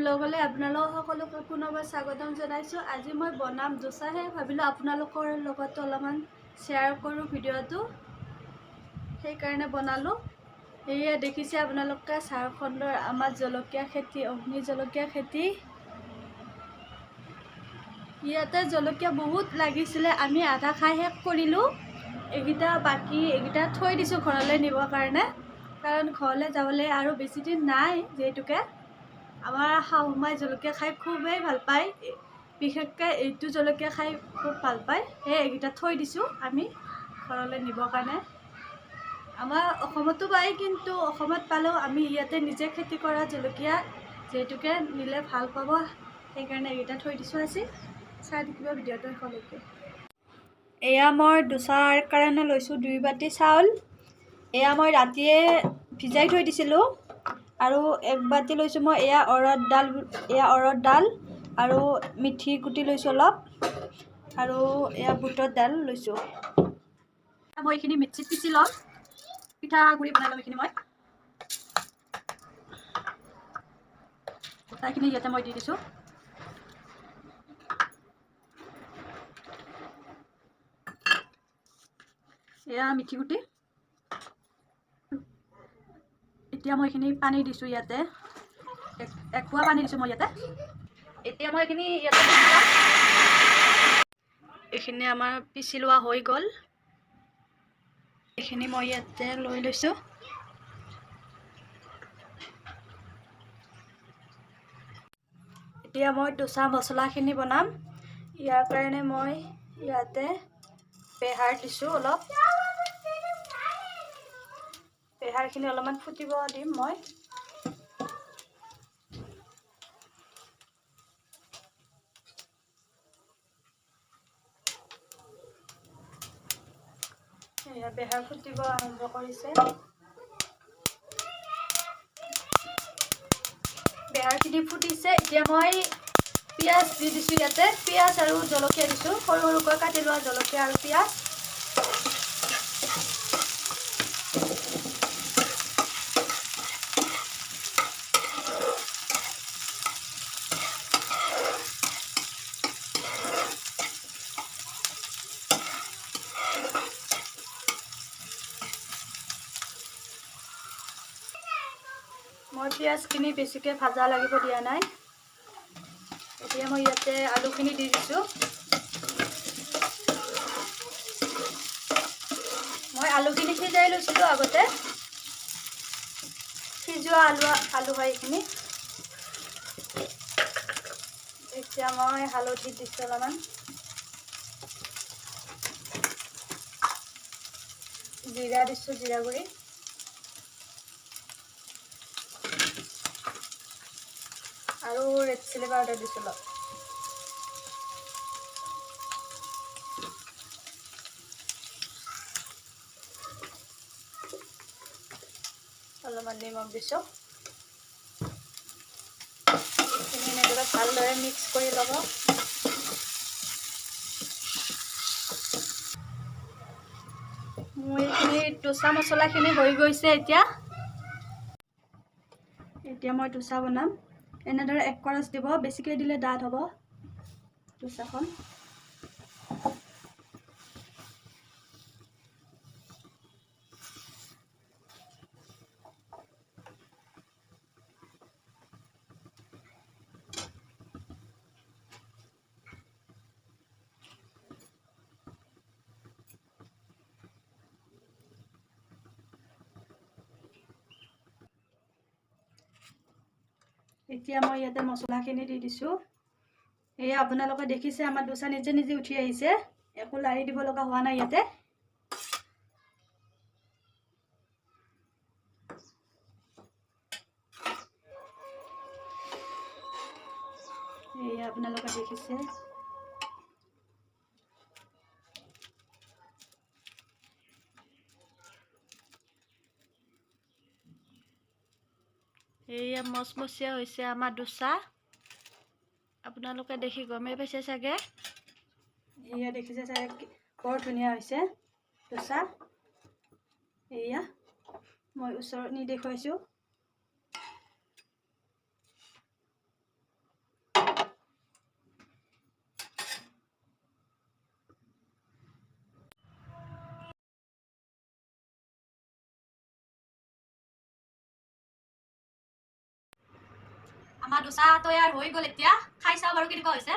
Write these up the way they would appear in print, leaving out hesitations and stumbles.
ব্লগলৈ আপোনালোক সকলোকে পুনৰবাৰ স্বাগতম জনাইছোঁ। আজি মই বনাম দোচাহে ভাবিলোঁ আপোনালোকৰ লগত অলপমান শ্বেয়াৰ কৰোঁ ভিডিঅ'টো, সেইকাৰণে বনালোঁ। সেয়ে দেখিছে আপোনালোকে ঝাৰখণ্ডৰ আমাৰ জলকীয়া খেতি, অগ্নি জলকীয়া খেতি। ইয়াতে জলকীয়া বহুত লাগিছিলে, আমি আধা খাই শেষ কৰিলোঁ। এইকেইটা বাকী, এইকেইটা থৈ দিছোঁ ঘৰলৈ নিবৰ কাৰণে, কাৰণ ঘৰলৈ যাবলৈ আৰু বেছি দিন নাই। যিহেতুকে আমাৰ শাহুমাই জলকীয়া খাই খুবেই ভাল পায়, বিশেষকৈ এইটো জলকীয়া খাই খুব ভাল পায়। সেয়ে এইকেইটা থৈ দিছোঁ আমি ঘৰলৈ নিবৰ কাৰণে। আমাৰ অসমতো পায়, কিন্তু অসমত পালেও আমি ইয়াতে নিজে খেতি কৰা জলকীয়া, যিহেতুকে নিলে ভাল পাব, সেইকাৰণে এইকেইটা থৈ দিছোঁ। আজি চাই থাকিব ভিডিঅ'টো শেষলৈকে। এয়া মই দোচাৰ কাৰণে লৈছোঁ 2 বাটি চাউল। এয়া মই ৰাতিয়ে ভিজাই থৈ দিছিলোঁ। আৰু 1 বাটি লৈছোঁ মই এয়া অৰহৰ দাল আৰু মিঠি গুটি লৈছোঁ অলপ, আৰু এয়া বুটৰ দাল লৈছোঁ। মই এইখিনি মিক্সিত পিচি ল'ম, পিঠাগুড়ি বনাই ল'ম। এইখিনি মই গোটাইখিনি ইয়াতে মই দি দিছোঁ। এয়া মিঠি গুটি। এতিয়া মই এইখিনি পানী দিছোঁ ইয়াতে, 1 পোৱা পানী দিছোঁ মই ইয়াতে। এতিয়া মই এইখিনি ইয়াতে দি দিম। এইখিনি আমাৰ পিচি লোৱা হৈ গ'ল। এইখিনি মই ইয়াতে লৈ লৈছোঁ। এতিয়া মই দোচা মছলাখিনি বনাম। ইয়াৰ কাৰণে মই ইয়াতে বেহাৰ দিছোঁ অলপ। বেহাৰখিনি অলপমান ফুটিব দিম মই। এয়া বেহাৰ ফুটিব আৰম্ভ কৰিছে। বেহাৰখিনি ফুটিছে। এতিয়া মই পিঁয়াজ দি দিছোঁ ইয়াতে। পিঁয়াজ আৰু জলকীয়া দিছোঁ, সৰু সৰুকৈ কাটি লোৱা জলকীয়া আৰু পিঁয়াজ। মই পিঁয়াজখিনি বেছিকৈ ভাজা লাগিব দিয়া নাই। এতিয়া মই ইয়াতে আলুখিনি দি দিছোঁ। মই আলুখিনি সিজাই লৈছিলোঁ আগতে, সিজোৱা আলু হয় এইখিনি। এতিয়া মই হালধি দিছোঁ অলপমান, জিৰা দিছোঁ, জিৰা গুড়ি, আৰু ৰেড চিলি পাউডাৰ দিছোঁ অলপ। অলপমান নিমখ দিছোঁ। এইখিনি এনেদৰে ভালদৰে মিক্স কৰি ল'ব। মোৰ এইখিনি দোচা মছলাখিনি হৈ গৈছে। এতিয়া মই দোচা বনাম। এনেদৰে 1 কৰচ দিব, বেছিকৈ দিলে ডাঠ হ'ব দোচাখন। এতিয়া মই ইয়াতে মছলাখিনি দি দিছোঁ। এয়া আপোনালোকে দেখিছে আমাৰ দোচা নিজে নিজে উঠি আহিছে, একো লাৰি দিব লগা হোৱা নাই ইয়াতে। এয়া আপোনালোকে দেখিছে। এয়া মচমচীয়া হৈছে আমাৰ দোচা, আপোনালোকে দেখি গমেই পাইছে চাগে। এয়া দেখিছে চাগে বৰ ধুনীয়া হৈছে দোচা। এয়া মই ওচৰত নি দেখুৱাইছোঁ। আমাৰ ডোচা তৈয়াৰ হৈ গ'ল এতিয়া খাই চাওঁ বাৰু কেনেকুৱা হৈছে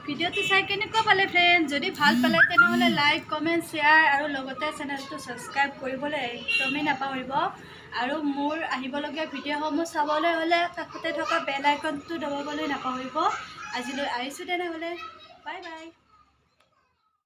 ভিডিঅ'টো চাই কেনেকুৱা পালে ফ্ৰেণ্ড যদি ভাল পালে তেনেহ'লে লাইক কমেণ্ট শ্বেয়াৰ আৰু লগতে চেনেলটো ছাবস্ক্ৰাইব কৰিবলৈ একদমেই নাপাহৰিব আৰু মোৰ আহিবলগীয়া ভিডিঅ'সমূহ চাবলৈ হ'লে কাষতে থকা বেল আইকনটো দবাবলৈ নাপাহৰিব আজিলৈ আহিছোঁ তেনেহ'লে বাই বাই